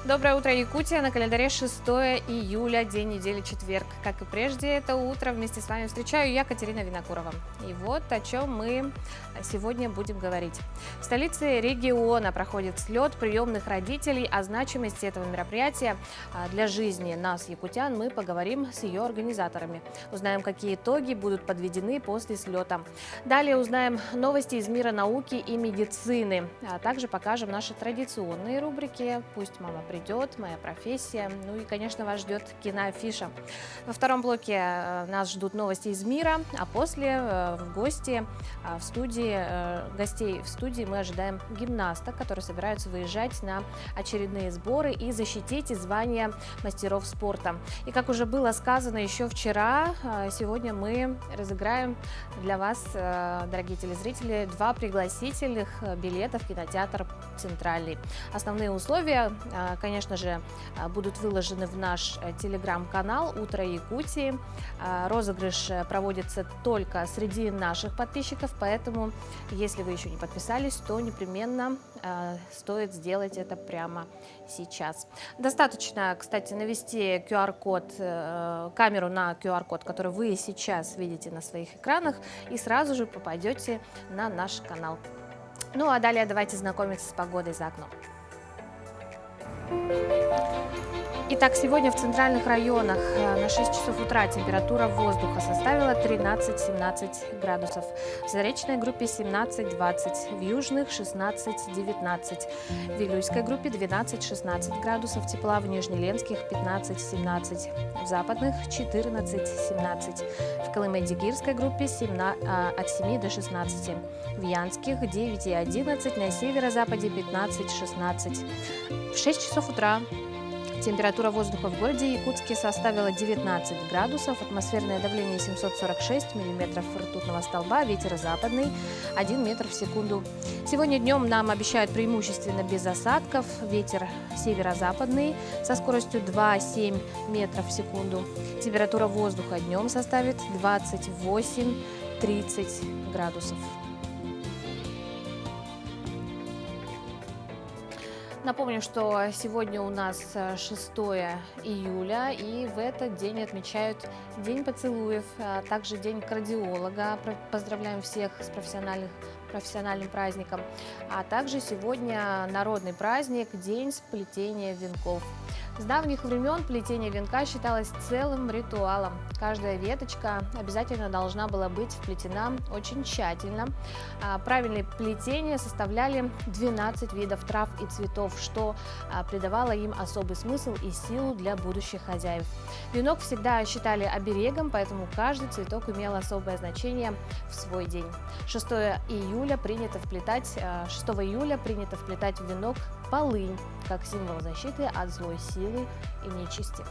Доброе утро, Якутия! На календаре 6 июля, день недели, четверг. Как и прежде, это утро вместе с вами встречаю я, Катерина Винокурова. И вот о чем мы сегодня будем говорить. В столице региона проходит слет приемных родителей. О значимости этого мероприятия для жизни нас, якутян, мы поговорим с ее организаторами. Узнаем, какие итоги будут подведены после слета. Далее узнаем новости из мира науки и медицины. А также покажем наши традиционные рубрики «Пусть мама придет», «Моя профессия». Ну и, конечно, вас ждет киноафиша. Во втором блоке нас ждут новости из мира, а после в гости в студии, гостей в студии мы ожидаем гимнасток, которые собираются выезжать на очередные сборы и защитить звание мастеров спорта. И как уже было сказано еще вчера, сегодня мы разыграем для вас, дорогие телезрители, 2 пригласительных билета в кинотеатр «Центральный». Основные условия, конечно же, будут выложены в наш телеграм-канал «Утро Якутии». Розыгрыш проводится только среди наших подписчиков, поэтому, если вы еще не подписались, то непременно стоит сделать это прямо сейчас. Достаточно, кстати, навести QR-код, камеру на QR-код, который вы сейчас видите на своих экранах, и сразу же попадете на наш канал. Ну а далее давайте знакомиться с погодой за окном. Итак, сегодня в центральных районах на 6 часов утра температура воздуха составила 13-17 градусов. В заречной группе 17-20, в южных 16-19, в Вилюйской группе 12-16 градусов тепла, в Нижнеленских 15-17, в западных 14-17, в Колыме-Дигирской группе от 7 до 16, в Янских 9 и 11, на северо-западе 15-16. В 6 часов утра температура воздуха в городе Якутске составила 19 градусов, атмосферное давление 746 миллиметров ртутного столба, ветер западный 1 метр в секунду. Сегодня днем нам обещают преимущественно без осадков, ветер северо-западный со скоростью 2,7 метров в секунду. Температура воздуха днем составит 28-30 градусов. Напомню, что сегодня у нас 6 июля, и в этот день отмечают День поцелуев, а также День кардиолога. Поздравляем всех с профессиональным праздником. А также сегодня народный праздник – День сплетения венков. С давних времен плетение венка считалось целым ритуалом. Каждая веточка обязательно должна была быть вплетена очень тщательно. Правильное плетение составляли 12 видов трав и цветов, что придавало им особый смысл и силу для будущих хозяев. Венок всегда считали оберегом, поэтому каждый цветок имел особое значение в свой день. 6 июля принято вплетать в венок полынь, как символ защиты от злой силы и нечисти.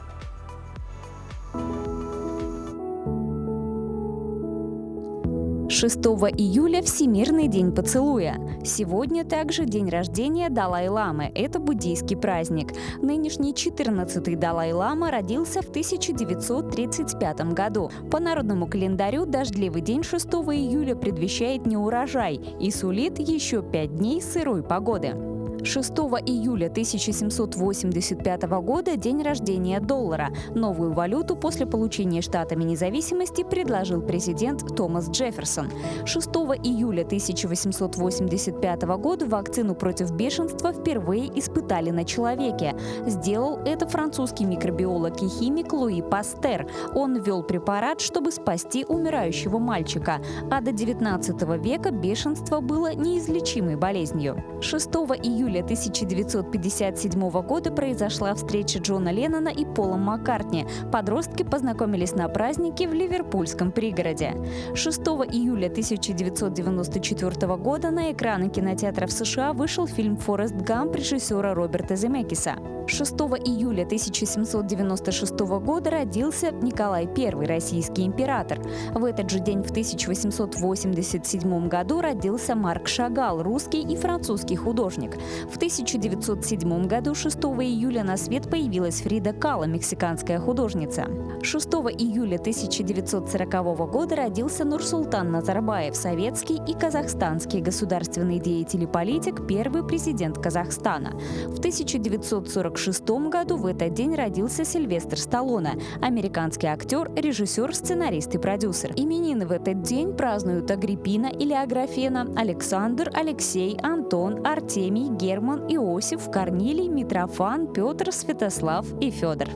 Шестого июля – Всемирный день поцелуя. Сегодня также день рождения Далай-ламы. Это буддийский праздник. Нынешний 14-й Далай-лама родился в 1935 году. По народному календарю дождливый день 6 июля предвещает неурожай и сулит еще 5 дней сырой погоды. 6 июля 1785 года – день рождения доллара. Новую валюту после получения штатами независимости предложил президент Томас Джефферсон. 6 июля 1885 года вакцину против бешенства впервые испытали на человеке. Сделал это французский микробиолог и химик Луи Пастер. Он ввел препарат, чтобы спасти умирающего мальчика. А до 19 века бешенство было неизлечимой болезнью. 6 июля 1957 года произошла встреча Джона Леннона и Пола Маккартни. Подростки познакомились на празднике в ливерпульском пригороде. 6 июля 1994 года на экраны кинотеатров США вышел фильм «Форест Гамп» режиссера Роберта Земекиса. 6 июля 1796 года родился Николай I, российский император. В этот же день в 1887 году родился Марк Шагал, русский и французский художник. В 1907 году 6 июля на свет появилась Фрида Кало, мексиканская художница. 6 июля 1940 года родился Нурсултан Назарбаев, советский и казахстанский государственный деятель и политик, первый президент Казахстана. В 1946 году в этот день родился Сильвестр Сталлоне, американский актер, режиссер, сценарист и продюсер. Именины в этот день празднуют Агриппина или Аграфена, Александр, Алексей, Антон, Артемий, Герман, Иосиф, Корнилий, Митрофан, Петр, Святослав и Федор.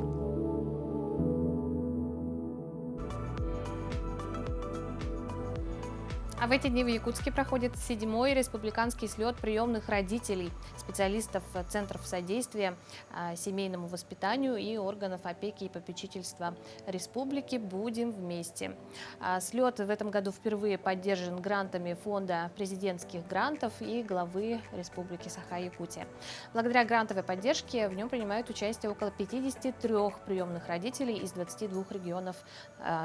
А в эти дни в Якутске проходит 7-й республиканский слет приемных родителей, специалистов Центров содействия семейному воспитанию и органов опеки и попечительства республики «Будем вместе». Слет в этом году впервые поддержан грантами Фонда президентских грантов и главы Республики Саха-Якутия. Благодаря грантовой поддержке в нем принимают участие около 53 приемных родителей из 22 регионов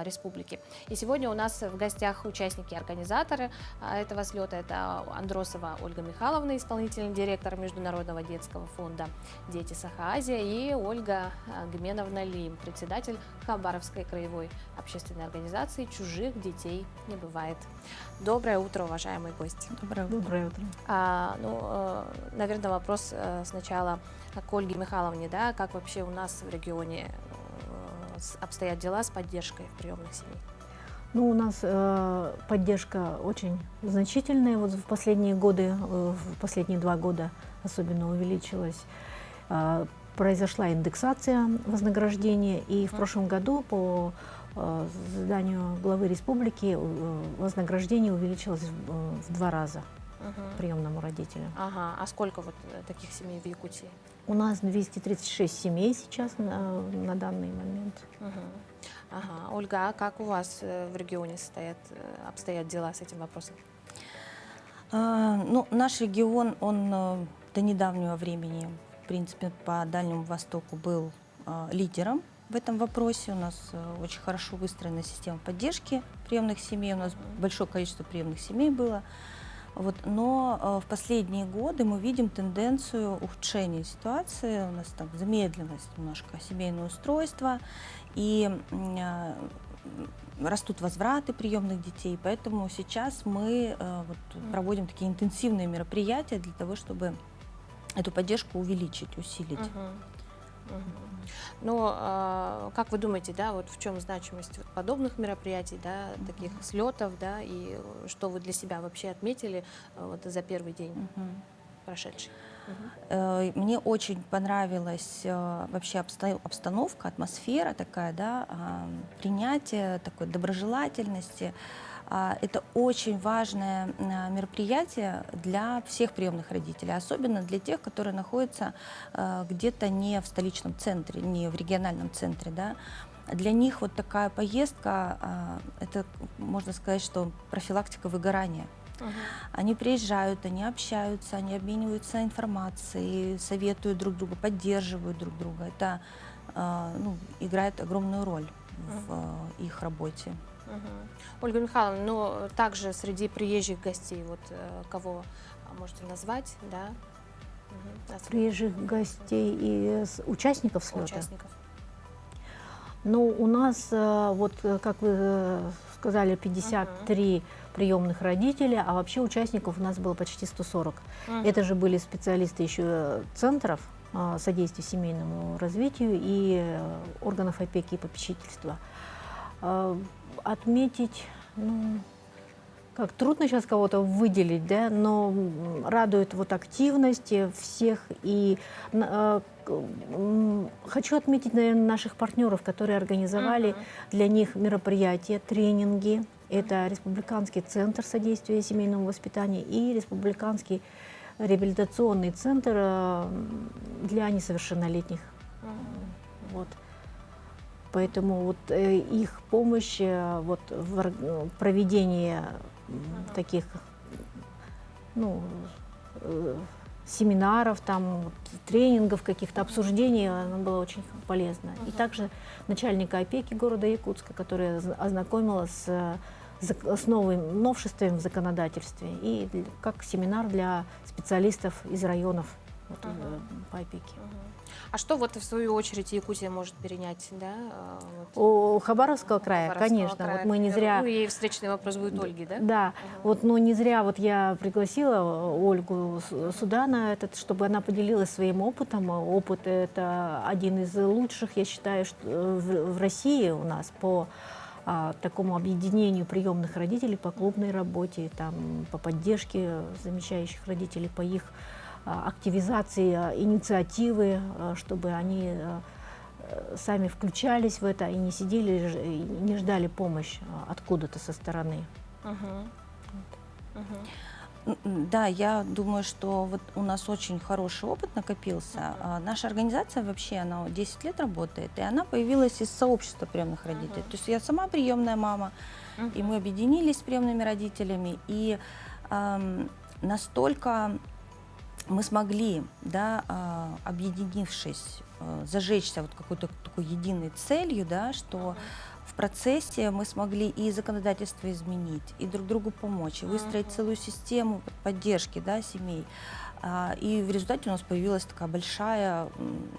республики. И сегодня у нас в гостях участники организации этого слета. Это Андросова Ольга Михайловна, исполнительный директор Международного детского фонда «Дети Саха-Азия», и Ольга Гменовна Лим, председатель Хабаровской краевой общественной организации «Чужих детей не бывает». Доброе утро, уважаемые гости. Доброе утро. Наверное, вопрос сначала к Ольге Михайловне. Да? Как вообще у нас в регионе обстоят дела с поддержкой приемных семей? Ну, у нас поддержка очень значительная. Вот в последние годы, в последние 2 года особенно увеличилась. Произошла индексация вознаграждения, и в прошлом году по заданию главы республики вознаграждение увеличилось в 2 раза приемному родителю. Ага. А сколько вот таких семей в Якутии? У нас 236 семей сейчас на данный момент. Ага. Ольга, а как у вас в регионе обстоят дела с этим вопросом? Ну, наш регион, он до недавнего времени, в принципе, по Дальнему Востоку был лидером в этом вопросе. У нас очень хорошо выстроена система поддержки приемных семей, у нас большое количество приемных семей было. Вот, но в последние годы мы видим тенденцию ухудшения ситуации, у нас там замедленность немножко семейного устройства, и растут возвраты приемных детей, поэтому сейчас мы проводим такие интенсивные мероприятия для того, чтобы эту поддержку увеличить, усилить. Но как вы думаете, да, вот в чем значимость подобных мероприятий, да, таких слетов, да, и что вы для себя вообще отметили вот за первый день прошедший? Мне очень понравилась вообще обстановка, атмосфера такая, да, принятие такой доброжелательности. Это очень важное мероприятие для всех приемных родителей, особенно для тех, которые находятся где-то не в столичном центре, не в региональном центре. Да. Для них вот такая поездка, это, можно сказать, что профилактика выгорания. Они приезжают, они общаются, они обмениваются информацией, советуют друг друга, поддерживают друг друга. Это играет огромную роль в их работе. Ольга Михайловна, ну также среди приезжих гостей, вот кого можете назвать, да? Приезжих гостей и участников слета? Участников. Ну, у нас, вот как вы сказали, 53 приемных родителя, а вообще участников у нас было почти 140. Это же были специалисты еще центров содействия семейному развитию и органов опеки и попечительства. Отметить, ну, как трудно сейчас кого-то выделить, да, но радует вот активность всех. И хочу отметить, наверное, наших партнеров, которые организовали для них мероприятия, тренинги. Это Республиканский центр содействия семейному воспитанию и Республиканский реабилитационный центр для несовершеннолетних. Вот. Поэтому вот их помощь вот в проведении таких, ну, семинаров, там, тренингов, каких-то обсуждений, она была очень полезна. И также начальника опеки города Якутска, которая ознакомила с новшествами в законодательстве, и как семинар для специалистов из районов вот, по опеке. А что вот в свою очередь Якутия может перенять, да? У Хабаровского края, Хабаровского конечно. края, Вот мы не к примеру. зря... Ну, и встречный вопрос будет Ольги, да? Да, вот, но не зря вот я пригласила Ольгу сюда, на этот, чтобы она поделилась своим опытом. Опыт это один из лучших, я считаю, что в России у нас по такому объединению приемных родителей, по клубной работе, там, по поддержке замещающих родителей, по их активизации инициативы, чтобы они сами включались в это и не сидели, и не ждали помощи откуда-то со стороны. Да, я думаю, что вот у нас очень хороший опыт накопился. Наша организация вообще, она 10 лет работает, и она появилась из сообщества приемных родителей. То есть я сама приемная мама, и мы объединились с приемными родителями, и настолько мы смогли, да, объединившись, зажечься вот какой-то такой единой целью, да, что в процессе мы смогли и законодательство изменить, и друг другу помочь, и выстроить целую систему поддержки, да, семей. И в результате у нас появилась такая большая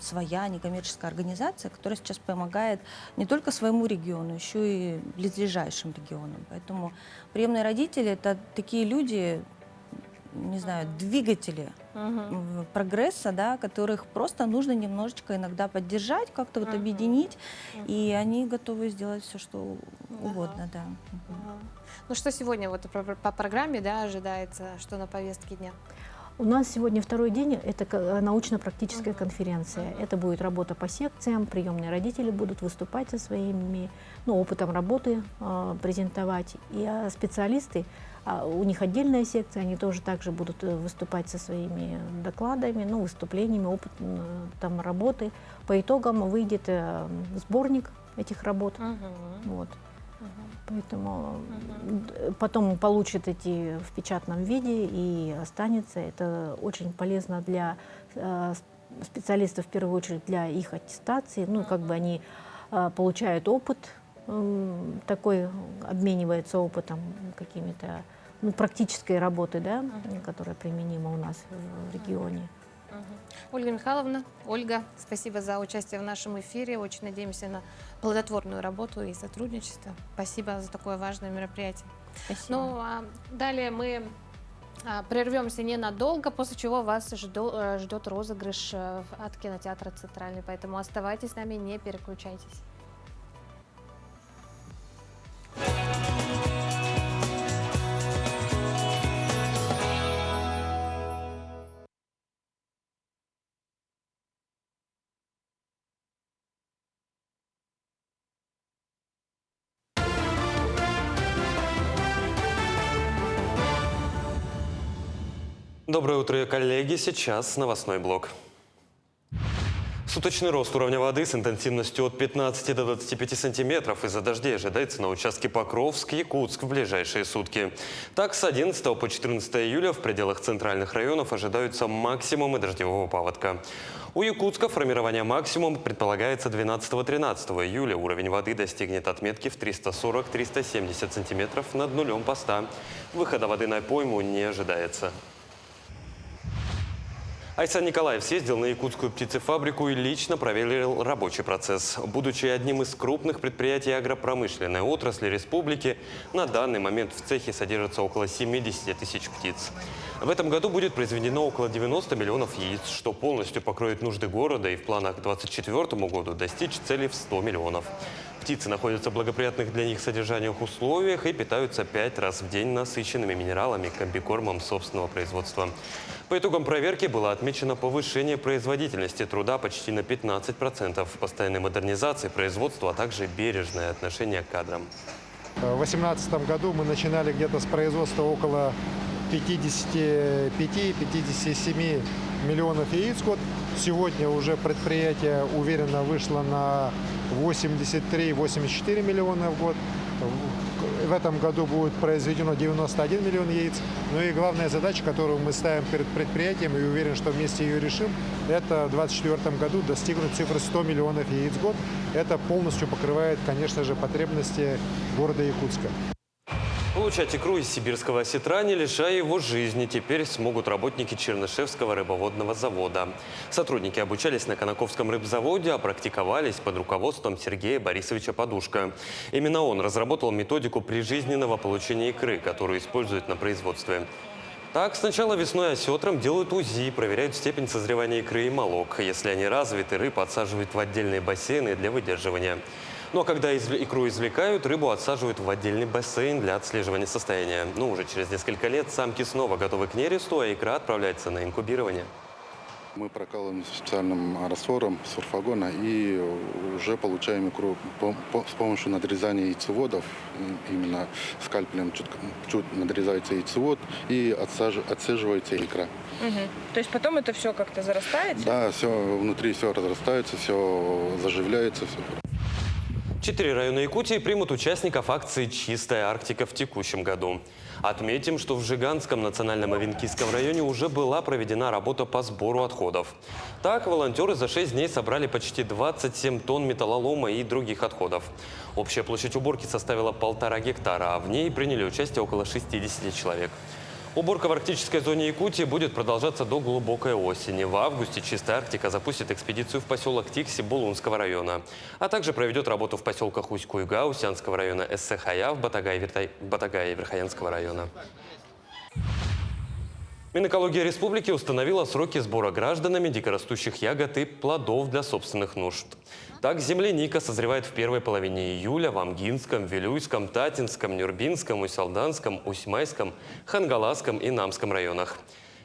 своя некоммерческая организация, которая сейчас помогает не только своему региону, еще и близлежащим регионам. Поэтому приемные родители – это такие люди, не знаю, двигатели прогресса, да, которых просто нужно немножечко иногда поддержать, как-то вот объединить, и они готовы сделать все, что угодно, да. Ну что сегодня вот по программе, да, ожидается, что на повестке дня? У нас сегодня второй день, это научно-практическая конференция. Это будет работа по секциям, приемные родители будут выступать со своими опытом работы, презентовать. И специалисты, у них отдельная секция, они тоже также будут выступать со своими докладами, выступлениями, опытом работы. По итогам выйдет сборник этих работ. Вот. Поэтому потом получат эти в печатном виде и останется. Это очень полезно для специалистов, в первую очередь для их аттестации. Как бы они получают опыт, такой обмениваются опытом какими-то практической работы, да, которая применима у нас в регионе. Ольга Михайловна, Ольга, спасибо за участие в нашем эфире. Очень надеемся на плодотворную работу и сотрудничество. Спасибо за такое важное мероприятие. Спасибо. Ну, а далее мы прервемся ненадолго, после чего вас ждет розыгрыш от кинотеатра «Центральный». Поэтому оставайтесь с нами, не переключайтесь. Доброе утро, коллеги. Сейчас новостной блок. Суточный рост уровня воды с интенсивностью от 15 до 25 сантиметров из-за дождей ожидается на участке Покровск-Якутск в ближайшие сутки. Так, с 11 по 14 июля в пределах центральных районов ожидаются максимумы дождевого паводка. У Якутска формирование максимума предполагается 12-13 июля. Уровень воды достигнет отметки в 340-370 сантиметров над нулем поста. Выхода воды на пойму не ожидается. Айсан Николаев съездил на якутскую птицефабрику и лично проверил рабочий процесс. Будучи одним из крупных предприятий агропромышленной отрасли республики, на данный момент в цехе содержится около 70 тысяч птиц. В этом году будет произведено около 90 миллионов яиц, что полностью покроет нужды города и в планах к 2024 году достичь цели в 100 миллионов. Птицы находятся в благоприятных для них содержаниях условиях и питаются 5 раз в день насыщенными минералами, комбикормом собственного производства. По итогам проверки было отмечено повышение производительности труда почти на 15%, постоянной модернизации производства, а также бережное отношение к кадрам. В 2018 году мы начинали где-то с производства около 55-57 миллионов яиц в год. Сегодня уже предприятие уверенно вышло на 83-84 миллиона в год. В этом году будет произведено 91 миллион яиц. Ну и главная задача, которую мы ставим перед предприятием, и уверен, что вместе ее решим, это в 2024 году достигнуть цифры 100 миллионов яиц в год. Это полностью покрывает, конечно же, потребности города Якутска. Получать икру из сибирского осетра, не лишая его жизни, теперь смогут работники Чернышевского рыбоводного завода. Сотрудники обучались на Конаковском рыбзаводе, а практиковались под руководством Сергея Борисовича Подушка. Именно он разработал методику прижизненного получения икры, которую используют на производстве. Так, сначала весной осетрам делают УЗИ, проверяют степень созревания икры и молок. Если они развиты, рыбу отсаживают в отдельные бассейны для выдерживания. Ну а когда икру извлекают, рыбу отсаживают в отдельный бассейн для отслеживания состояния. Ну, уже через несколько лет самки снова готовы к нересту, а икра отправляется на инкубирование. Мы прокалываем специальным раствором сурфагона и уже получаем икру с помощью надрезания яйцеводов. Именно скальпелем чуть надрезается яйцевод и отсаживается икра. То есть потом это все как-то зарастает? Да, все внутри все разрастается, все заживляется. Все. 4 района Якутии примут участников акции «Чистая Арктика» в текущем году. Отметим, что в Жиганском национальном Авенкийском районе уже была проведена работа по сбору отходов. Так, волонтеры за 6 дней собрали почти 27 тонн металлолома и других отходов. Общая площадь уборки составила 1,5 гектара, а в ней приняли участие около 60 человек. Уборка в арктической зоне Якутии будет продолжаться до глубокой осени. В августе «Чистая Арктика» запустит экспедицию в поселок Тикси Булунского района, а также проведет работу в поселках Усть-Куйга, Усянского района, Эссэ-Хаяв, Батагая и Верхоянского района. Минэкология республики установила сроки сбора гражданами дикорастущих ягод и плодов для собственных нужд. Так, земляника созревает в первой половине июля в Амгинском, Вилюйском, Татинском, Нюрбинском, Усть-Салданском, Усть-Майском, Хангаласском и Намском районах.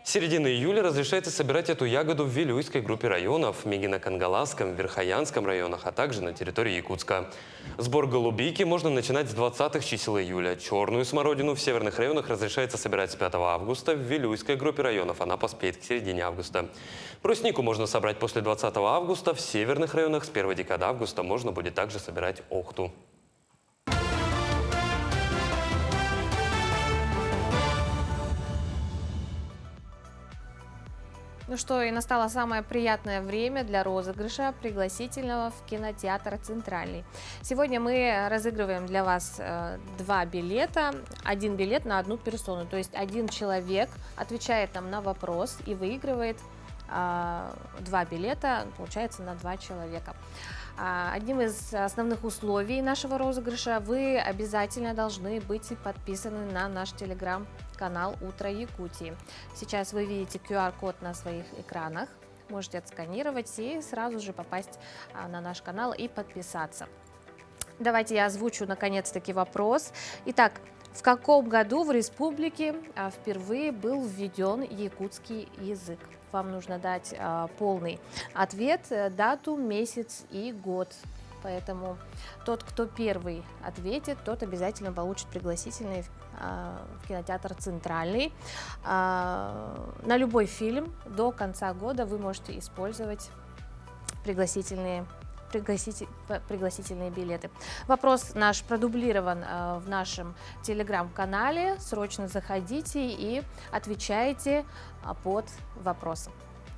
С середины июля разрешается собирать эту ягоду в Вилюйской группе районов, Мегино-Кангаласском, Верхоянском районах, а также на территории Якутска. Сбор голубики можно начинать с 20-х чисел июля. Черную смородину в северных районах разрешается собирать с 5 августа, в Вилюйской группе районов она поспеет к середине августа. Бруснику можно собрать после 20 августа, в северных районах с 1 декады августа можно будет также собирать охту. Ну что, и настало самое приятное время для розыгрыша пригласительного в кинотеатр «Центральный». Сегодня мы разыгрываем для вас 2 билета, 1 билет на 1 персону. То есть 1 человек отвечает нам на вопрос и выигрывает 2 билета, получается, на 2 человека. Одним из основных условий нашего розыгрыша вы обязательно должны быть подписаны на наш телеграм-канал «Утро Якутии». Сейчас вы видите QR-код на своих экранах, можете отсканировать и сразу же попасть на наш канал и подписаться. Давайте я озвучу наконец-таки вопрос. Итак, в каком году в республике впервые был введен якутский язык? Вам нужно дать полный ответ, дату, месяц и год. Поэтому тот, кто первый ответит, тот обязательно получит пригласительный в кинотеатр «Центральный». На любой фильм до конца года вы можете использовать пригласительные билеты. Вопрос наш продублирован в нашем телеграм-канале. Срочно заходите и отвечайте под вопросом.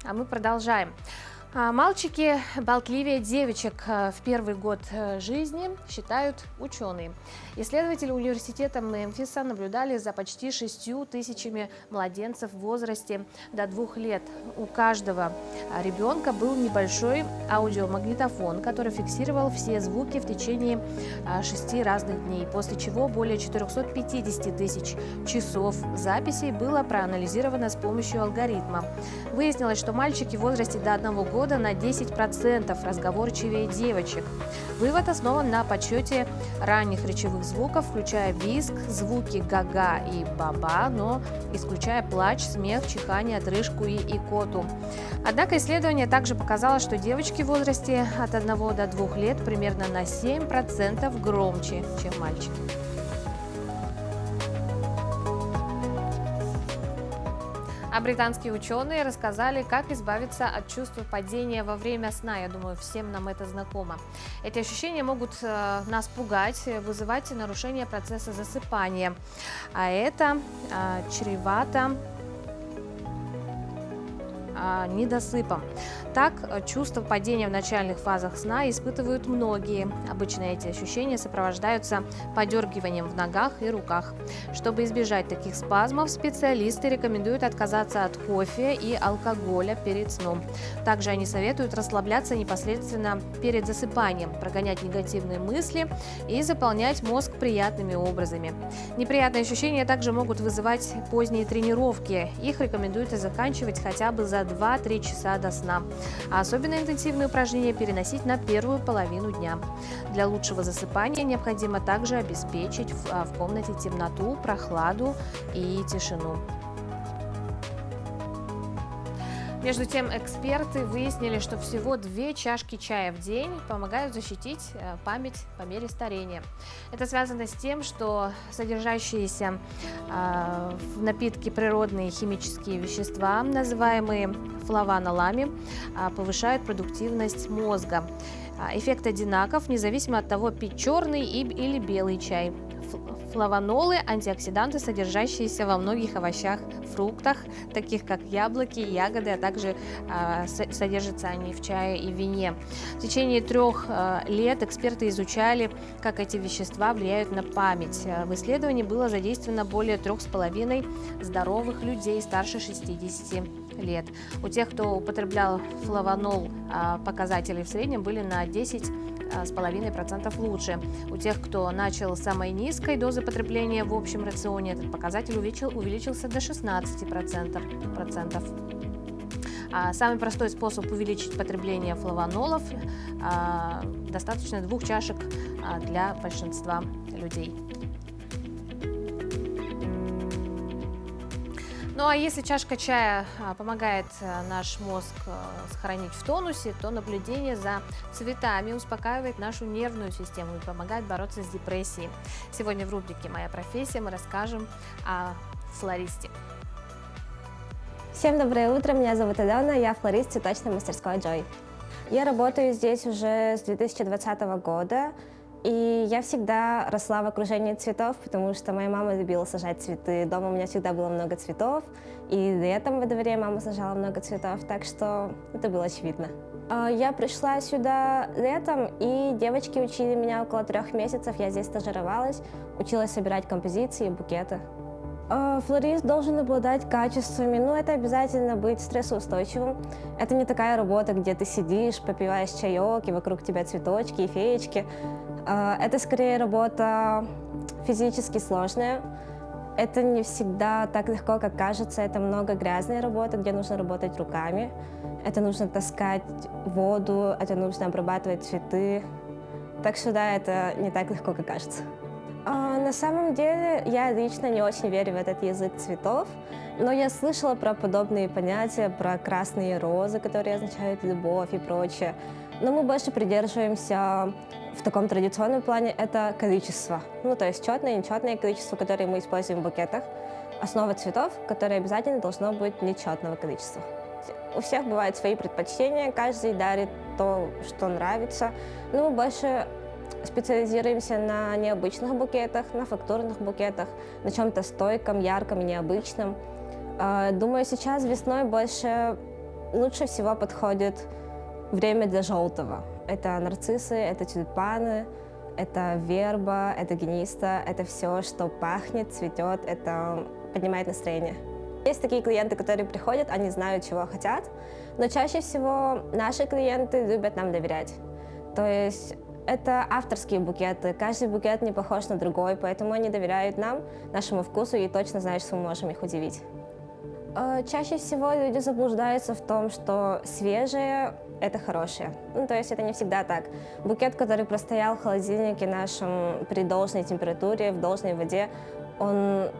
А мы продолжаем. Мальчики болтливее девочек в первый год жизни, считают ученые. Исследователи университета Мемфиса наблюдали за почти 6 тысячами младенцев в возрасте до 2 лет. У каждого ребенка был небольшой аудиомагнитофон, который фиксировал все звуки в течение 6 разных дней, после чего более 450 тысяч часов записей было проанализировано с помощью алгоритма. Выяснилось, что мальчики в возрасте до 1 года на 10% разговорчивее девочек. Вывод основан на подсчете ранних речевых звуков, включая визг, звуки га-га и ба-ба, но исключая плач, смех, чихание, отрыжку и икоту. Однако исследование также показало, что девочки в возрасте от 1 до 2 лет примерно на 7% громче, чем мальчики. А британские ученые рассказали, как избавиться от чувства падения во время сна. Я думаю, всем нам это знакомо. Эти ощущения могут нас пугать, вызывать нарушение процесса засыпания. А это чревато недосыпом. Так, чувство падения в начальных фазах сна испытывают многие. Обычно эти ощущения сопровождаются подергиванием в ногах и руках. Чтобы избежать таких спазмов, специалисты рекомендуют отказаться от кофе и алкоголя перед сном. Также они советуют расслабляться непосредственно перед засыпанием, прогонять негативные мысли и заполнять мозг приятными образами. Неприятные ощущения также могут вызывать поздние тренировки. Их рекомендуется заканчивать хотя бы за 2-3 часа до сна. А особенно интенсивные упражнения переносить на первую половину дня. Для лучшего засыпания необходимо также обеспечить в комнате темноту, прохладу и тишину. Между тем, эксперты выяснили, что всего 2 чашки чая в день помогают защитить память по мере старения. Это связано с тем, что содержащиеся в напитке природные химические вещества, называемые флавонолами, повышают продуктивность мозга. Эффект одинаков, независимо от того, пить черный или белый чай. Флавонолы – антиоксиданты, содержащиеся во многих овощах, фруктах, таких как яблоки, ягоды, а также содержатся они в чае и вине. В течение 3 лет эксперты изучали, как эти вещества влияют на память. В исследовании было задействовано более 3,5 здоровых людей старше 60 лет. У тех, кто употреблял флавонол, показатели в среднем были на 10,5% лучше. У тех, кто начал с самой низкой дозы потребления в общем рационе, этот показатель увеличился до 16%. Самый простой способ увеличить потребление флавонолов – достаточно 2 чашек для большинства людей. Ну а если чашка чая помогает наш мозг сохранить в тонусе, то наблюдение за цветами успокаивает нашу нервную систему и помогает бороться с депрессией. Сегодня в рубрике «Моя профессия» мы расскажем о флористе. Всем доброе утро, меня зовут Алена, я флорист цветочной мастерской Joy. Я работаю здесь уже с 2020 года. И я всегда росла в окружении цветов, потому что моя мама любила сажать цветы. Дома у меня всегда было много цветов, и летом во дворе мама сажала много цветов, так что это было очевидно. Я пришла сюда летом, и девочки учили меня около 3 месяцев. Я здесь стажировалась, училась собирать композиции и букеты. Флорист должен обладать качествами, это обязательно быть стрессоустойчивым. Это не такая работа, где ты сидишь, попиваешь чаек, и вокруг тебя цветочки и феечки. Это скорее работа физически сложная. Это не всегда так легко, как кажется. Это много грязной работы, где нужно работать руками. Это нужно таскать воду, это нужно обрабатывать цветы. Так что да, это не так легко, как кажется. На самом деле, я лично не очень верю в этот язык цветов, но я слышала про подобные понятия, про красные розы, которые означают любовь и прочее. Но мы больше придерживаемся в таком традиционном плане — это количество. То есть четное и нечетное количество, которое мы используем в букетах. Основа цветов, которое обязательно должно быть нечетного количества. У всех бывают свои предпочтения, каждый дарит то, что нравится. Но мы больше специализируемся на необычных букетах, на фактурных букетах, на чем-то стойком, ярком и необычном. Думаю, сейчас весной лучше всего подходит время для желтого. Это нарциссы, это тюльпаны, это верба, это гениста, это все, что пахнет, цветет, это поднимает настроение. Есть такие клиенты, которые приходят, они знают, чего хотят, но чаще всего наши клиенты любят нам доверять. То есть это авторские букеты, каждый букет не похож на другой, поэтому они доверяют нам, нашему вкусу, и точно знают, что мы можем их удивить. Чаще всего люди заблуждаются в том, что свежее – это хорошее. То есть это не всегда так. Букет, который простоял в холодильнике нашем при должной температуре, в должной воде, он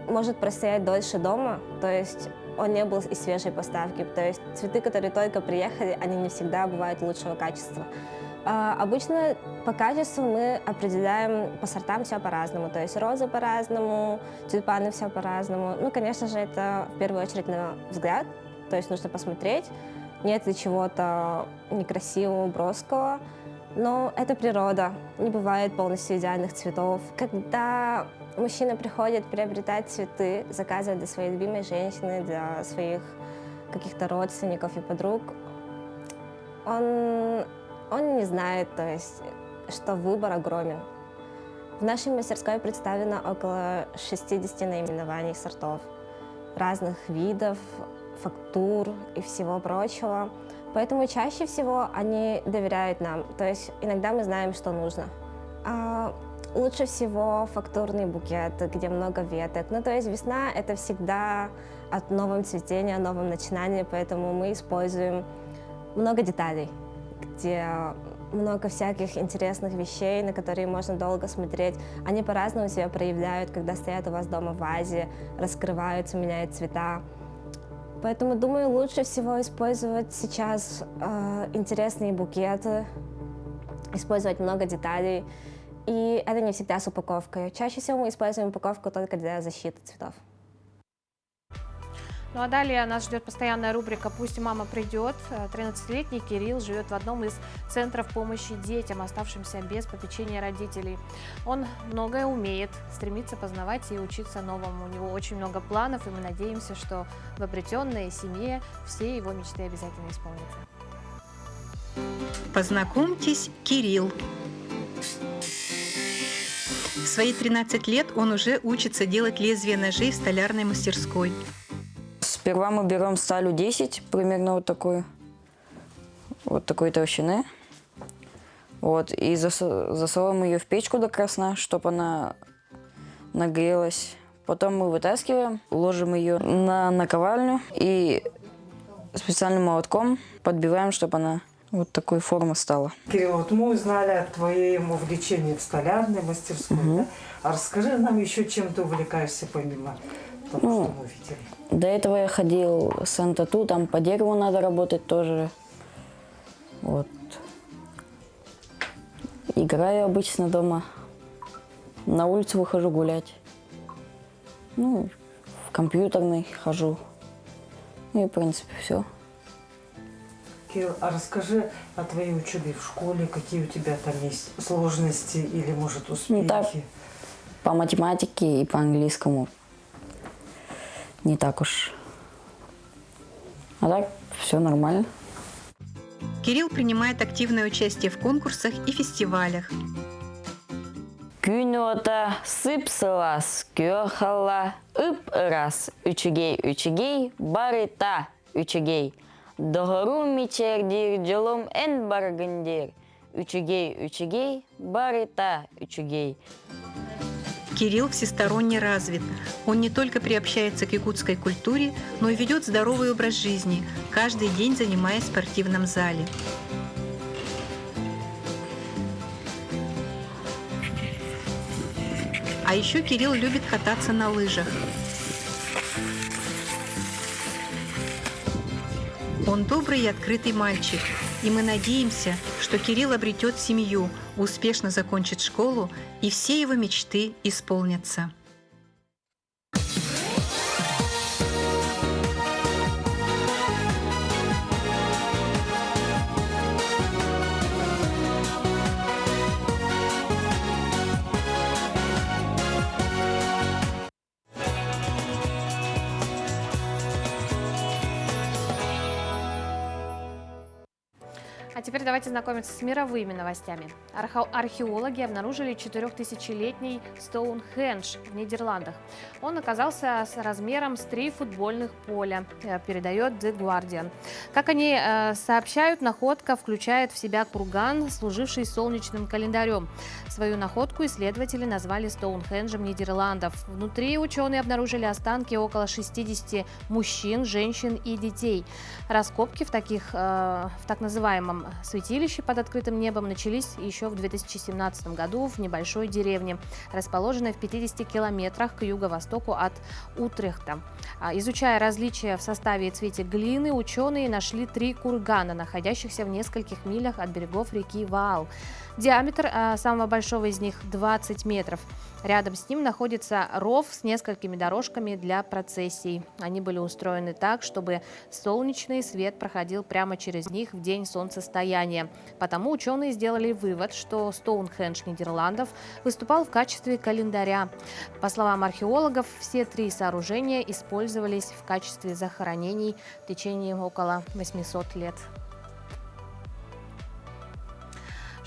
может простоять дольше дома, то есть он не был из свежей поставки. То есть цветы, которые только приехали, они не всегда бывают лучшего качества. Обычно по качеству мы определяем по сортам все по-разному. То есть розы по-разному, тюльпаны все по-разному. Конечно же, это в первую очередь на взгляд. То есть нужно посмотреть, нет ли чего-то некрасивого, броского. Но это природа. Не бывает полностью идеальных цветов. Когда мужчина приходит приобретать цветы, заказывать для своей любимой женщины, для своих каких-то родственников и подруг, он не знает, то есть, что выбор огромен. В нашей мастерской представлено около 60 наименований сортов, разных видов, фактур и всего прочего. Поэтому чаще всего они доверяют нам, то есть иногда мы знаем, что нужно. Лучше всего фактурный букет, где много веток. Ну, то есть весна — это всегда о новом цветении, о новом начинании, поэтому мы используем много деталей, где много всяких интересных вещей, на которые можно долго смотреть. Они по-разному себя проявляют, когда стоят у вас дома в вазе, раскрываются, меняют цвета. Поэтому, думаю, лучше всего использовать сейчас интересные букеты, использовать много деталей. И это не всегда с упаковкой. Чаще всего мы используем упаковку только для защиты цветов. Ну а далее нас ждет постоянная рубрика «Пусть мама придет». 13-летний Кирилл живет в одном из центров помощи детям, оставшимся без попечения родителей. Он многое умеет, стремится познавать и учиться новому. У него очень много планов, и мы надеемся, что в обретенной семье все его мечты обязательно исполнятся. Познакомьтесь, Кирилл. В свои 13 лет он уже учится делать лезвие ножей в столярной мастерской. Сперва мы берем сталь 10, примерно вот такой толщины. Вот, и засовываем ее в печку до красна, чтобы она нагрелась. Потом мы вытаскиваем, ложим ее на наковальню и специальным молотком подбиваем, чтобы она вот такой формы стала. Кирилл, вот мы узнали о твоем увлечении в столярной мастерской. Да? А расскажи нам еще, чем ты увлекаешься помимо того, что мы видели. До этого я ходил в Сан-Тату, там по дереву надо работать тоже. Вот. Играю обычно дома. На улицу выхожу гулять. Ну, в компьютерный хожу. Ну и, в принципе, все. Кирилл, а расскажи о твоей учебе в школе, какие у тебя там есть сложности или, может, успехи? Ну, так, по математике и по английскому не так уж. А так все нормально. Кирилл принимает активное участие в конкурсах и фестивалях. Күн ота сыпсылас, кёхала, ып-ырас, үчігей, барыта, үчігей. Догору мичердир, жолом эн баргындир, үчігей, барыта, үчігей. Кирилл всесторонне развит. Он не только приобщается к якутской культуре, но и ведет здоровый образ жизни, каждый день занимаясь в спортивном зале. А еще Кирилл любит кататься на лыжах. Он добрый и открытый мальчик, и мы надеемся, что Кирилл обретет семью, успешно закончит школу, и все его мечты исполнятся. А теперь давайте знакомиться с мировыми новостями. Археологи обнаружили 4000-летний Стоунхендж в Нидерландах. Он оказался с размером с 3 футбольных поля, передает The Guardian. Как они сообщают, находка включает в себя курган, служивший солнечным календарем. Свою находку исследователи назвали Стоунхенджем Нидерландов. Внутри ученые обнаружили останки около 60 мужчин, женщин и детей. Раскопки в так называемом святилище под открытым небом начались еще в 2017 году в небольшой деревне, расположенной в 50 километрах к юго-востоку от Утрехта. Изучая различия в составе и цвете глины, ученые нашли 3 кургана, находящихся в нескольких милях от берегов реки Ваал. Диаметр самого большого из них 20 метров. Рядом с ним находится ров с несколькими дорожками для процессий. Они были устроены так, чтобы солнечный свет проходил прямо через них в день солнцестояния. состояния. Потому ученые сделали вывод, что Стоунхендж Нидерландов выступал в качестве календаря. По словам археологов, все 3 сооружения использовались в качестве захоронений в течение около 800 лет.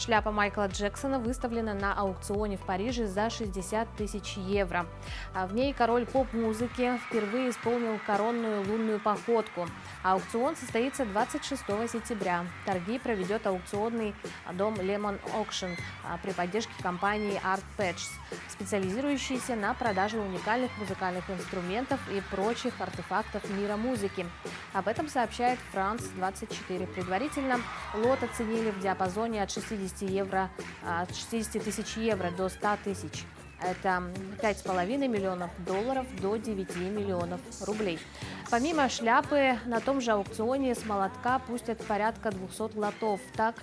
Шляпа Майкла Джексона выставлена на аукционе в Париже за 60 тысяч евро. В ней король поп-музыки впервые исполнил коронную лунную походку. Аукцион состоится 26 сентября. Торги проведет аукционный дом Lemon Auction при поддержке компании Art Patches, специализирующейся на продаже уникальных музыкальных инструментов и прочих артефактов мира музыки. Об этом сообщает France 24. Предварительно лот оценили в диапазоне от 60 тысяч евро до 100 тысяч. Это 5,5 миллионов долларов до 9 миллионов рублей. Помимо шляпы, на том же аукционе с молотка пустят порядка 200 лотов, так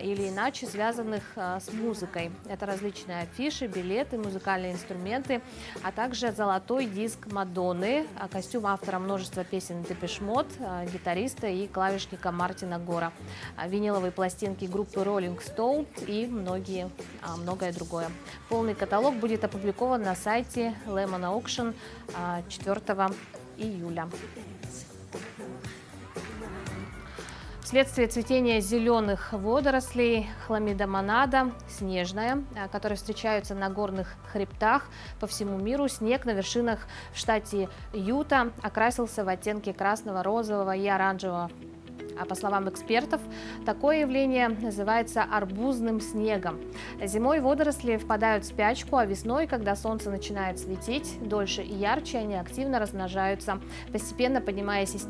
или иначе связанных с музыкой. Это различные афиши, билеты, музыкальные инструменты, а также золотой диск Мадонны, костюм автора множества песен Депеш Мод, гитариста и клавишника Мартина Гора, виниловые пластинки группы Rolling Stone и многое другое. Полный каталог будет опубликован на сайте Lemon Auction 4 июля. Вследствие цветения зеленых водорослей хламида монада, снежная, которые встречаются на горных хребтах по всему миру, снег на вершинах в штате Юта окрасился в оттенки красного, розового и оранжевого. А по словам экспертов, такое явление называется арбузным снегом. Зимой водоросли впадают в спячку, а весной, когда солнце начинает светить дольше и ярче, они активно размножаются, постепенно поднимаясь из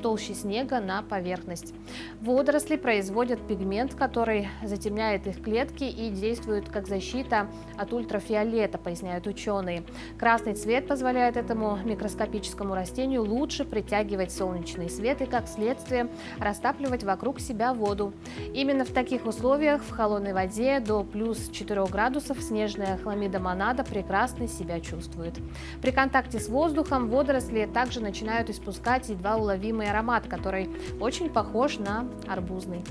толщи снега на поверхность. Водоросли производят пигмент, который затемняет их клетки и действует как защита от ультрафиолета, поясняют ученые. Красный цвет позволяет этому микроскопическому растению лучше притягивать солнечный свет и, как следствие, растапливать вокруг себя воду. Именно в таких условиях в холодной воде до плюс 4 градусов снежная хламида монада прекрасно себя чувствует. При контакте с воздухом водоросли также начинают испускать едва уловимый аромат, который очень похож на арбузный.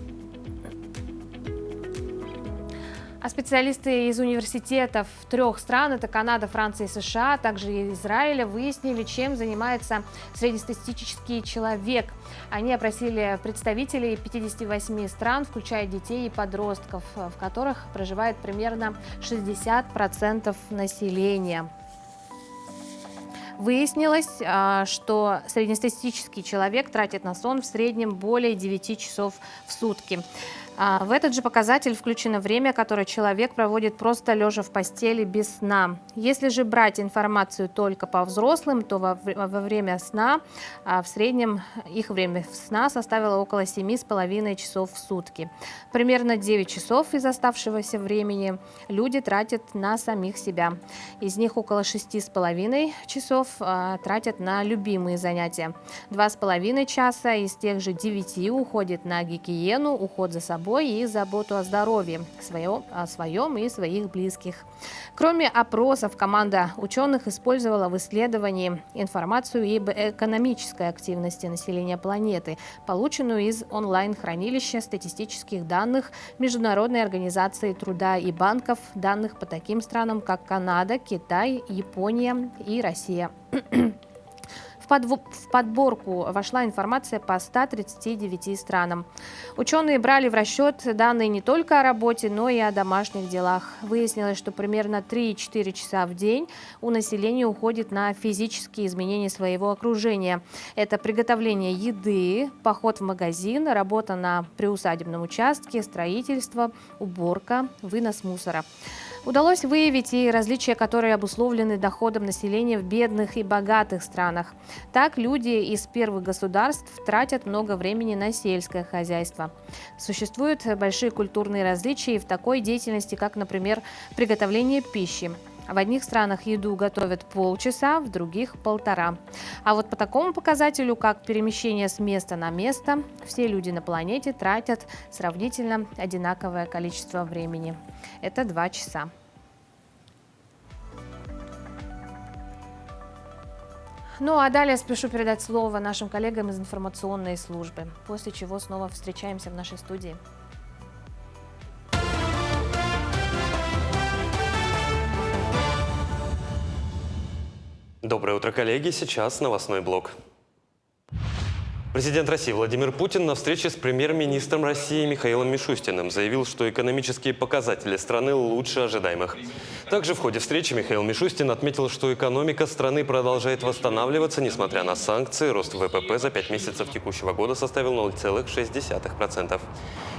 А специалисты из университетов 3 стран, это Канада, Франция и США, а также Израиля, выяснили, чем занимается среднестатистический человек. Они опросили представителей 58 стран, включая детей и подростков, в которых проживает примерно 60% населения. Выяснилось, что среднестатистический человек тратит на сон в среднем более 9 часов в сутки. В этот же показатель включено время, которое человек проводит просто лежа в постели без сна. Если же брать информацию только по взрослым, то во время сна в среднем их время сна составило около 7,5 часов в сутки. Примерно 9 часов из оставшегося времени люди тратят на самих себя. Из них около 6,5 часов тратят на любимые занятия. 2,5 часа из тех же 9 уходит на гигиену, уход за собой и заботу о здоровье своем и своих близких. Кроме опросов, команда ученых использовала в исследовании информацию об экономической активности населения планеты, полученную из онлайн-хранилища статистических данных Международной организации труда и банков данных по таким странам, как Канада, Китай, Япония и Россия. В подборку вошла информация по 139 странам. Ученые брали в расчет данные не только о работе, но и о домашних делах. Выяснилось, что примерно 3-4 часа в день у населения уходит на физические изменения своего окружения. Это приготовление еды, поход в магазин, работа на приусадебном участке, строительство, уборка, вынос мусора. Удалось выявить и различия, которые обусловлены доходом населения в бедных и богатых странах. Так, люди из первых государств тратят много времени на сельское хозяйство. Существуют большие культурные различия в такой деятельности, как, например, приготовление пищи. В одних странах еду готовят полчаса, в других – 1,5. А вот по такому показателю, как перемещение с места на место, все люди на планете тратят сравнительно одинаковое количество времени. Это 2 часа. Ну а далее спешу передать слово нашим коллегам из информационной службы, после чего снова встречаемся в нашей студии. Доброе утро, коллеги. Сейчас новостной блок. Президент России Владимир Путин на встрече с премьер-министром России Михаилом Мишустиным заявил, что экономические показатели страны лучше ожидаемых. Также в ходе встречи Михаил Мишустин отметил, что экономика страны продолжает восстанавливаться, несмотря на санкции. Рост ВВП за 5 месяцев текущего года составил 0,6%.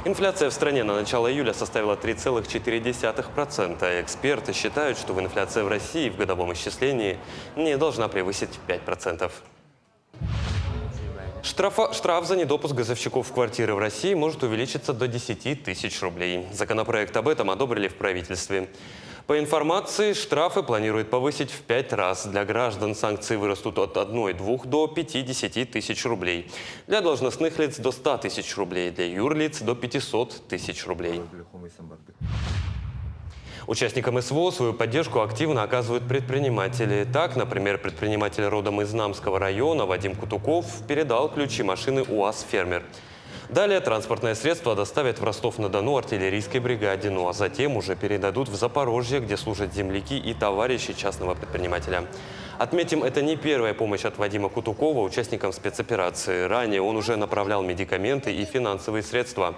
Инфляция в стране на начало июля составила 3,4%. Эксперты считают, что инфляция в России в годовом исчислении не должна превысить 5%. Штраф за недопуск газовщиков в квартиры в России может увеличиться до 10 тысяч рублей. Законопроект об этом одобрили в правительстве. По информации, штрафы планируют повысить в 5 раз. Для граждан санкции вырастут от 1,2 до 50 тысяч рублей. Для должностных лиц до 100 тысяч рублей, для юрлиц до 500 тысяч рублей. Участникам СВО свою поддержку активно оказывают предприниматели. Так, например, предприниматель родом из Намского района Вадим Кутуков передал ключи машины УАЗ «Фермер». Далее транспортное средство доставят в Ростов-на-Дону артиллерийской бригаде, ну а затем уже передадут в Запорожье, где служат земляки и товарищи частного предпринимателя. Отметим, это не первая помощь от Вадима Кутукова участникам спецоперации. Ранее он уже направлял медикаменты и финансовые средства.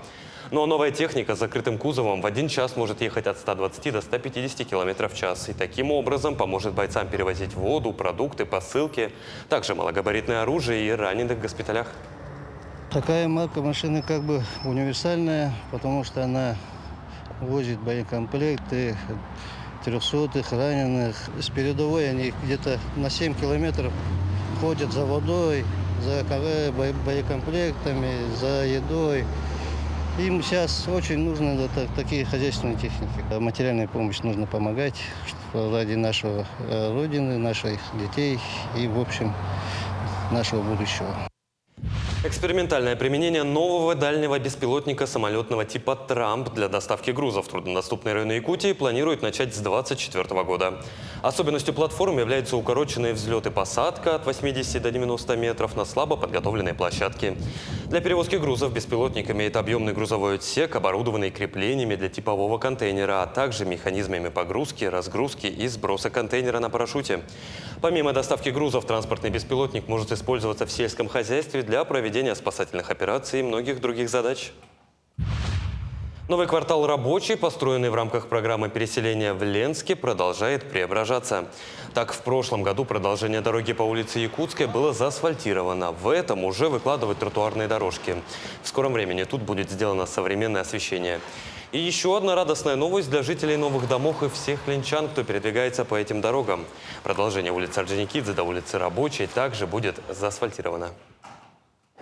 Ну а новая техника с закрытым кузовом в 1 час может ехать от 120 до 150 км в час. И таким образом поможет бойцам перевозить воду, продукты, посылки, также малогабаритное оружие и раненых в госпиталях. Такая марка машины как бы универсальная, потому что она возит боекомплекты 300-х, раненых. С передовой они где-то на 7 километров ходят за водой, за боекомплектами, за едой. Им сейчас очень нужны такие хозяйственные техники. Материальная помощь нужно помогать ради нашей Родины, наших детей и, в общем, нашего будущего. Экспериментальное применение нового дальнего беспилотника самолетного типа «Трамп» для доставки грузов в труднодоступные районы Якутии планируют начать с 2024 года. Особенностью платформы являются укороченные взлет и посадка от 80 до 90 метров на слабо подготовленной площадке. Для перевозки грузов беспилотник имеет объемный грузовой отсек, оборудованный креплениями для типового контейнера, а также механизмами погрузки, разгрузки и сброса контейнера на парашюте. Помимо доставки грузов, транспортный беспилотник может использоваться в сельском хозяйстве для проведения спасательных операций и многих других задач. Новый квартал «Рабочий», построенный в рамках программы переселения в Ленске, продолжает преображаться. Так, в прошлом году продолжение дороги по улице Якутской было заасфальтировано. В этом уже выкладывают тротуарные дорожки. В скором времени тут будет сделано современное освещение. И еще одна радостная новость для жителей новых домов и всех ленчан, кто передвигается по этим дорогам. Продолжение улицы Орджоникидзе до улицы Рабочей также будет заасфальтировано.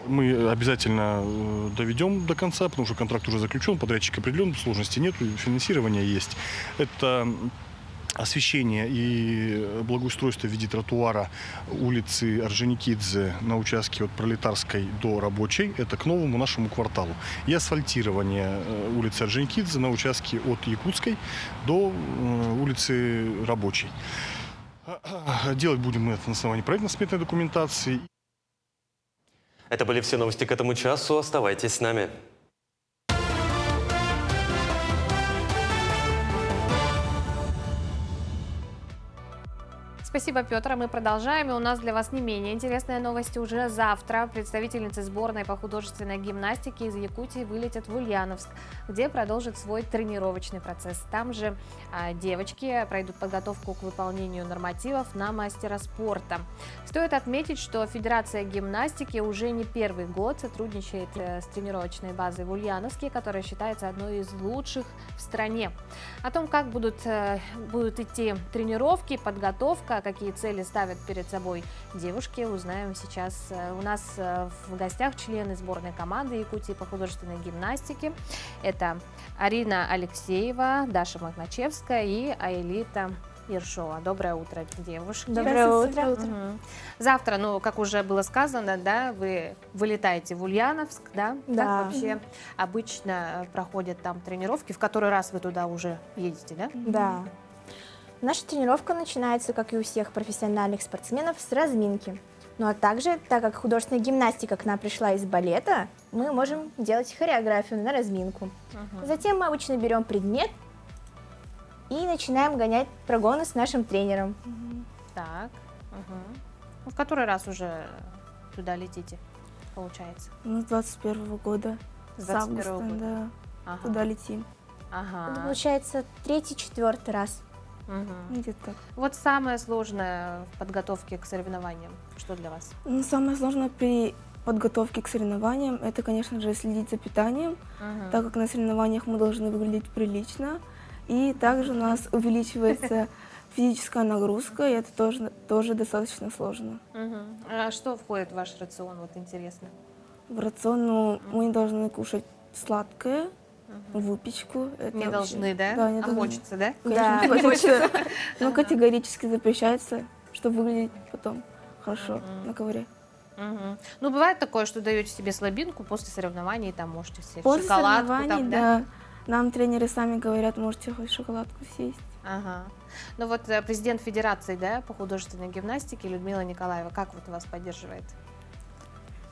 Мы обязательно доведем до конца, потому что контракт уже заключен, подрядчик определен, сложности нет, финансирование есть. Это освещение и благоустройство в виде тротуара улицы Орджоникидзе на участке от Пролетарской до Рабочей. Это к новому нашему кварталу. И асфальтирование улицы Орджоникидзе на участке от Якутской до улицы Рабочей. Делать будем мы это на основании проектно-сметной документации. Это были все новости к этому часу. Оставайтесь с нами. Спасибо, Петр. Мы продолжаем. И у нас для вас не менее интересные новости. Уже завтра представительницы сборной по художественной гимнастике из Якутии вылетят в Ульяновск, где продолжат свой тренировочный процесс. Там же девочки пройдут подготовку к выполнению нормативов на мастера спорта. Стоит отметить, что Федерация гимнастики уже не первый год сотрудничает с тренировочной базой в Ульяновске, которая считается одной из лучших в стране. О том, как будут идти тренировки, подготовка, какие цели ставят перед собой девушки, узнаем сейчас. У нас в гостях члены сборной команды Якутии по художественной гимнастике. Это Арина Алексеева, Даша Магначевская и Аэлита Ершова. Доброе утро, девушки. Доброе утро. Завтра, как уже было сказано, да, вы вылетаете в Ульяновск, да? Да. Как вообще обычно проходят там тренировки? В который раз вы туда уже едете, да? Да. Наша тренировка начинается, как и у всех профессиональных спортсменов, с разминки. Ну а также, так как художественная гимнастика к нам пришла из балета, мы можем делать хореографию на разминку. Затем мы обычно берем предмет и начинаем гонять прогоны с нашим тренером. Так. В который раз уже туда летите, получается? Ну, с 21 года. С августа, да. Туда летим. Это получается 3-4 раз. Где-то так. Вот самое сложное в подготовке к соревнованиям, что для вас? Ну, самое сложное при подготовке к соревнованиям, это, конечно же, следить за питанием, так как на соревнованиях мы должны выглядеть прилично. И также у нас увеличивается физическая нагрузка, и это тоже достаточно сложно. А что входит в ваш рацион, вот интересно? В рацион мы не должны кушать сладкое, выпечку. Это Не вообще- должны, да? Да, не А должны. хочется, да? Конечно, Да, хочется. Но категорически запрещается, чтобы выглядеть потом хорошо на ковре. Ну, бывает такое, что даете себе слабинку после соревнований, там можете съесть После шоколадку, соревнований, там, да, нам тренеры сами говорят, можете хоть шоколадку съесть. Ага. Ну вот президент Федерации, да, по художественной гимнастике Людмила Николаева, как вот вас поддерживает?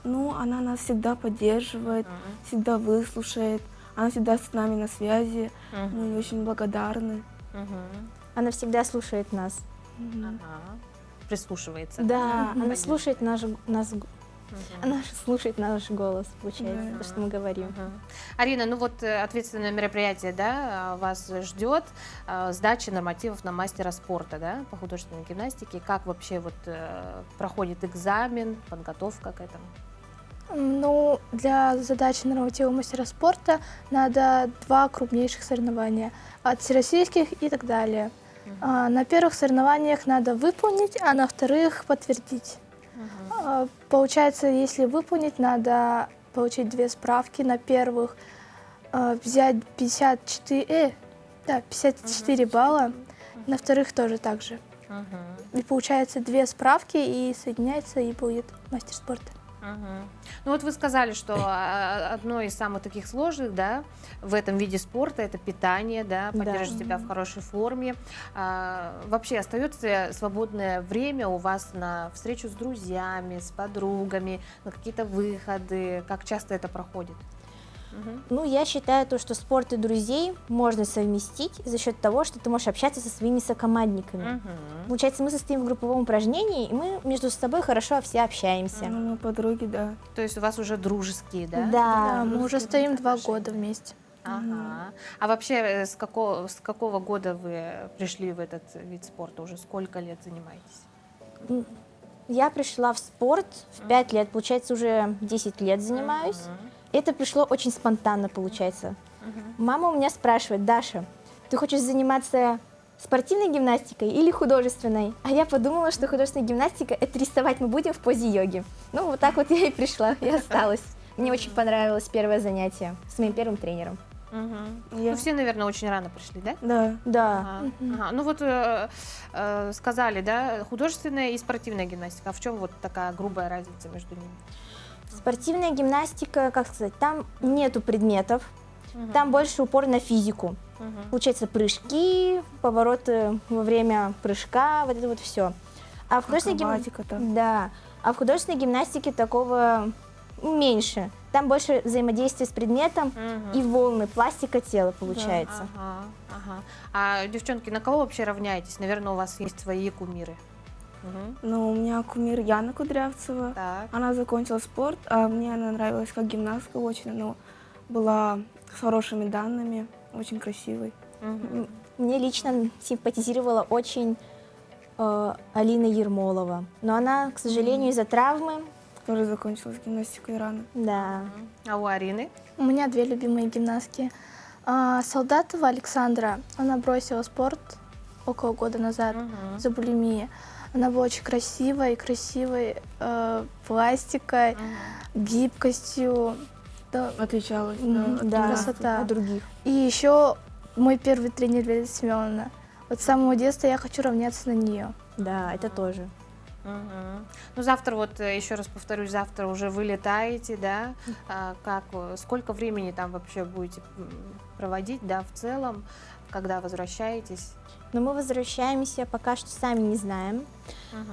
Ну, она нас всегда поддерживает, всегда выслушает, она всегда с нами на связи, мы ей очень благодарны. Она всегда слушает нас. Прислушивается. Да, она Поддерживает. слушает она слушает наш голос, получается, Да. то, что мы говорим. Арина, ну вот ответственное мероприятие, да, вас ждет, сдача нормативов на мастера спорта, да, по художественной гимнастике. Как вообще вот проходит экзамен, подготовка к этому? Ну, для задачи норматива мастера спорта надо 2 крупнейших соревнования от всероссийских и так далее. На первых соревнованиях надо выполнить, а на вторых подтвердить. Получается, если выполнить, надо получить 2 справки. На первых взять 54 балла, на вторых тоже так же. И получается 2 справки, и соединяется, и будет мастер спорта. Ну вот вы сказали, что одно из самых таких сложных, да, в этом виде спорта это питание, да, поддерживать себя в хорошей форме. Вообще остается свободное время у вас на встречу с друзьями, с подругами, на какие-то выходы? Как часто это проходит? Ну, я считаю, то, что спорт и друзей можно совместить за счет того, что ты можешь общаться со своими сокомандниками. Получается, мы состоим в групповом упражнении, и мы между собой хорошо все общаемся. Ну, мы подруги, да. То есть у вас уже дружеские, да? Да, мы уже стоим 2 года вместе. Ага. А вообще с какого года вы пришли в этот вид спорта? Уже сколько лет занимаетесь? Я пришла в спорт в 5 лет, получается, уже 10 лет занимаюсь. Это пришло очень спонтанно, получается. Мама у меня спрашивает: Даша, ты хочешь заниматься спортивной гимнастикой или художественной? А я подумала, что художественная гимнастика — это рисовать мы будем в позе йоги. Ну, вот так вот я и пришла, и осталась. Мне очень понравилось первое занятие с моим первым тренером. Ну, все, наверное, очень рано пришли, да? Да. Да. Ага. Ну вот сказали, да, художественная и спортивная гимнастика. А в чем вот такая грубая разница между ними? Спортивная гимнастика, как сказать, там нету предметов, там больше упор на физику. Получается, прыжки, повороты во время прыжка, вот это вот все. А в художественной да, а в художественной гимнастике такого меньше. Там больше взаимодействие с предметом и волны, пластика тела получается. Да, ага. А, девчонки, на кого вообще равняетесь? Наверное, у вас есть свои кумиры. Ну, у меня кумир Яна Кудрявцева. Так. Она закончила спорт, а мне она нравилась как гимнастка очень. Она была с хорошими данными, очень красивой. Мне лично симпатизировала очень Алина Ермолова. Но она, к сожалению, из-за травмы... Тоже закончила с гимнастикой рано. Да. А у Арины? У меня 2 любимые гимнастки. Солдатова Александра, она бросила спорт около года назад за булимией. Она была очень красивой пластикой, гибкостью. Да. Отличалась, да, красота. От других. И еще мой первый тренер Лилия Семеновна. Вот с самого детства я хочу равняться на нее. Да, это тоже. Ну, завтра, вот еще раз повторюсь, завтра уже вы летаете, да? Сколько времени там вообще будете проводить, да, в целом? когда возвращаетесь? Но мы возвращаемся пока что сами не знаем.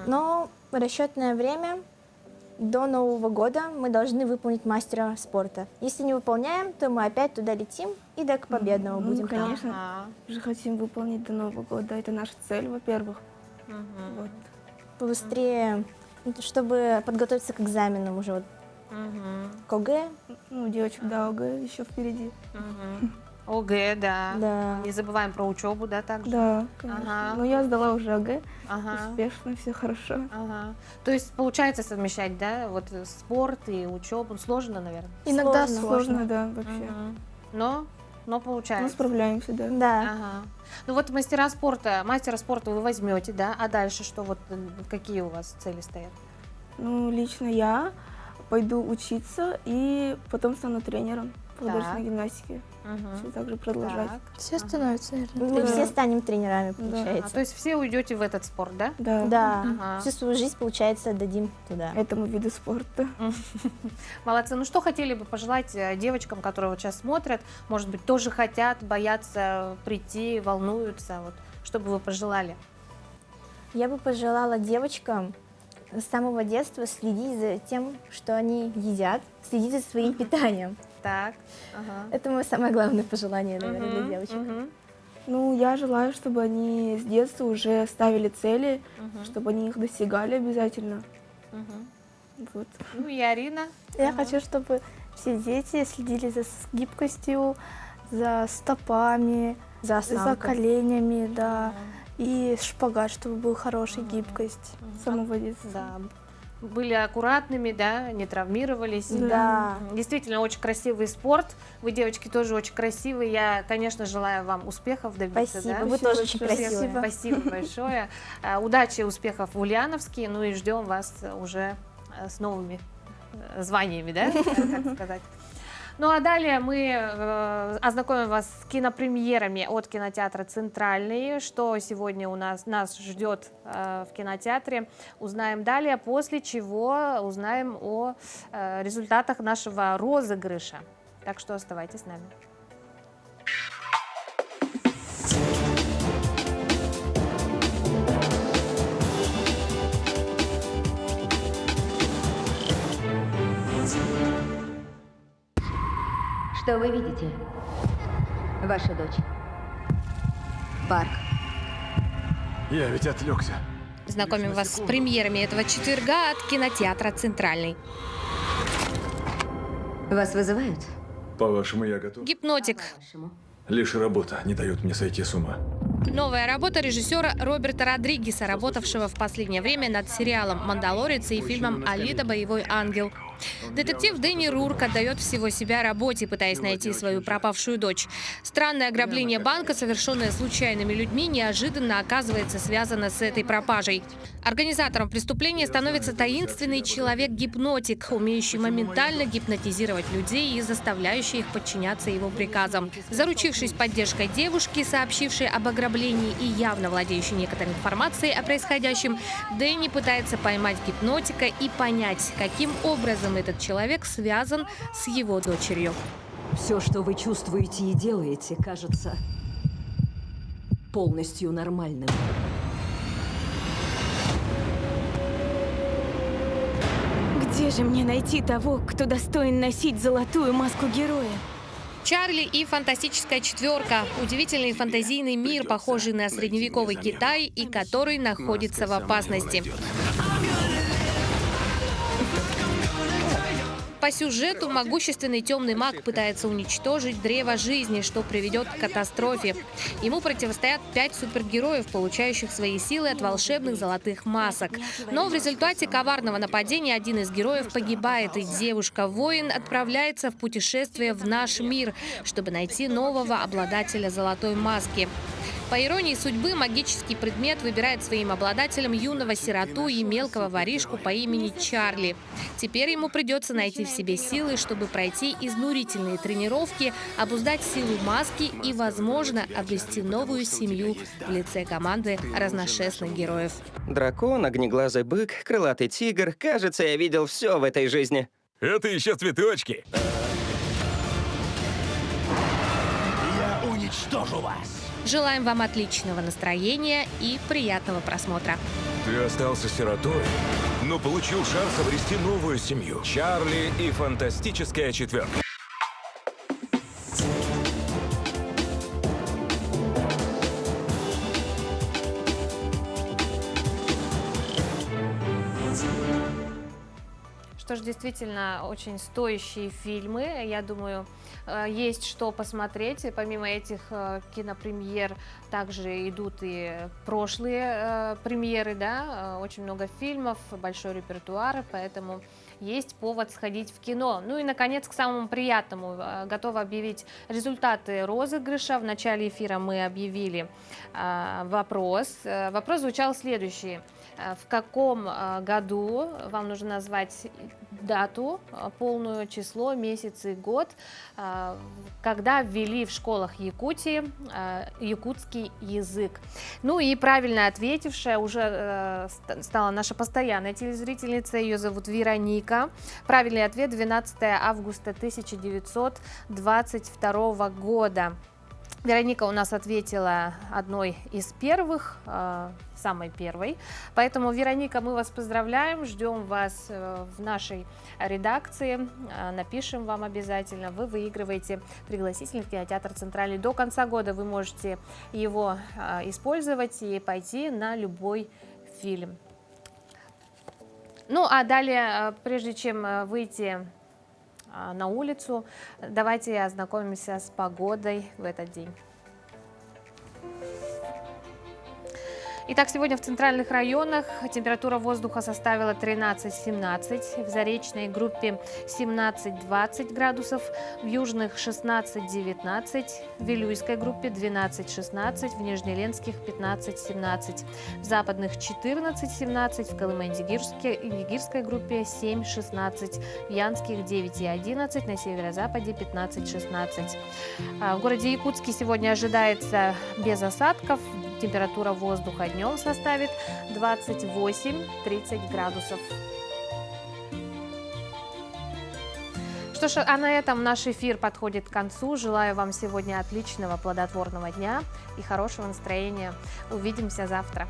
Но расчетное время до Нового года мы должны выполнить мастера спорта. Если не выполняем, то мы опять туда летим и до победного будем. Конечно, уже хотим выполнить до Нового года. Это наша цель, во-первых. Вот. Побыстрее, чтобы подготовиться к экзаменам уже. Вот. К ОГЭ. Ну, девочек, да, ОГЭ еще впереди. ОГЭ, да. Не забываем про учебу, да, также? Да, конечно. Но я сдала уже ОГЭ, Ага. успешно, все хорошо. Ага. То есть получается совмещать, да, вот спорт и учебу? Сложно, наверное? Иногда сложно, да, вообще. Но получается. Мы справляемся, да. Ага. Ну вот мастера спорта вы возьмете, да, а дальше что, вот какие у вас цели стоят? Ну, лично я пойду учиться и потом стану тренером по художественной гимнастике. Все так же продолжать. Все становятся, наверное. Мы все станем тренерами, получается. То есть все уйдете в этот спорт, да? Да. Да. Ага. Всю свою жизнь, получается, дадим туда. Этому виду спорта. Молодцы. Ну что хотели бы пожелать девочкам, которые вот сейчас смотрят, может быть, тоже хотят, боятся прийти, волнуются, вот, что бы вы пожелали? Я бы пожелала девочкам с самого детства следить за тем, что они едят, следить за своим питанием. Так. Это мое самое главное пожелание, наверное, для девочек. Ну, я желаю, чтобы они с детства уже ставили цели, чтобы они их достигали обязательно. Вот. Ну и Арина? Я хочу, чтобы все дети следили за гибкостью, за стопами, за коленями, да. И шпагат, чтобы был хороший, гибкость. С самого детства. Да. Были аккуратными, да, не травмировались. Да. Действительно, очень красивый спорт. Вы, девочки, тоже очень красивые. Я, конечно, желаю вам успехов добиться. Спасибо, да? вы тоже очень красивые. Спасибо большое. Удачи и успехов в Ульяновске. Ну и ждем вас уже с новыми званиями, да, так сказать. Ну а далее мы ознакомим вас с кинопремьерами от кинотеатра «Центральный». Что сегодня нас ждет в кинотеатре, узнаем далее, после чего узнаем о результатах нашего розыгрыша. Так что оставайтесь с нами. Что вы видите? Ваша дочь. Парк. Я ведь отвлекся. Знакомим вас с премьерами этого четверга от кинотеатра «Центральный». Вас вызывают? По-вашему, я готов? «Гипнотик». Лишь работа не дает мне сойти с ума. Новая работа режиссера Роберта Родригеса, работавшего в последнее время над сериалом «Мандалорец» и фильмом «Алида. Боевой ангел». Детектив Дэнни Рурк отдает всего себя работе, пытаясь найти свою пропавшую дочь. Странное ограбление банка, совершенное случайными людьми, неожиданно оказывается связано с этой пропажей. Организатором преступления становится таинственный человек-гипнотик, умеющий моментально гипнотизировать людей и заставляющий их подчиняться его приказам. Заручившись поддержкой девушки, сообщившей об ограблении и явно владеющей некоторой информацией о происходящем, Дэнни пытается поймать гипнотика и понять, каким образом этот человек связан с его дочерью. Все, что вы чувствуете и делаете, кажется полностью нормальным. Где же мне найти того, кто достоин носить золотую маску героя? Чарли и фантастическая четверка. Удивительный фантазийный мир, похожий на средневековый Китай и который находится в опасности. По сюжету могущественный темный маг пытается уничтожить древо жизни, что приведет к катастрофе. Ему противостоят 5 супергероев, получающих свои силы от волшебных золотых масок. Но в результате коварного нападения один из героев погибает, и девушка-воин отправляется в путешествие в наш мир, чтобы найти нового обладателя золотой маски. По иронии судьбы, магический предмет выбирает своим обладателем юного сироту и мелкого воришку по имени Чарли. Теперь ему придется найти в себе силы, чтобы пройти изнурительные тренировки, обуздать силу маски и, возможно, обрести новую семью в лице команды разношерстных героев. Дракон, огнеглазый бык, крылатый тигр. Кажется, я видел все в этой жизни. Это еще цветочки. Я уничтожу вас. Желаем вам отличного настроения и приятного просмотра. Ты остался сиротой, но получил шанс обрести новую семью. Чарли и фантастическая четверка. Что ж, действительно, очень стоящие фильмы. Я думаю, есть что посмотреть. И помимо этих кинопремьер также идут и прошлые премьеры, да, очень много фильмов, большой репертуар, поэтому есть повод сходить в кино. Ну и, наконец, к самому приятному. Готова объявить результаты розыгрыша. В начале эфира мы объявили вопрос. Вопрос звучал следующий. В каком году вам нужно назвать дату, полное число, месяц и год, когда ввели в школах Якутии якутский язык? Ну и правильно ответившая уже стала наша постоянная телезрительница, ее зовут Вероника. Правильный ответ: 12 августа 1922 года. Вероника у нас ответила одной из первых, самой первой. Поэтому, Вероника, мы вас поздравляем, ждем вас в нашей редакции, напишем вам обязательно. Вы выигрываете пригласительный в кинотеатр «Центральный». До конца года вы можете его использовать и пойти на любой фильм. Ну, а далее, прежде чем выйти на улицу, давайте ознакомимся с погодой в этот день. Итак, сегодня в центральных районах температура воздуха составила 13-17, в Заречной группе 17-20 градусов, в Южных 16-19, в Вилюйской группе 12-16, в Нижнеленских 15-17, в Западных 14-17, в Колымо-Индигирской группе 7-16, в Янских 9-11, на северо-западе 15-16. В городе Якутске сегодня ожидается без осадков. Температура воздуха днем составит 28-30 градусов. Что ж, а на этом наш эфир подходит к концу. Желаю вам сегодня отличного плодотворного дня и хорошего настроения. Увидимся завтра.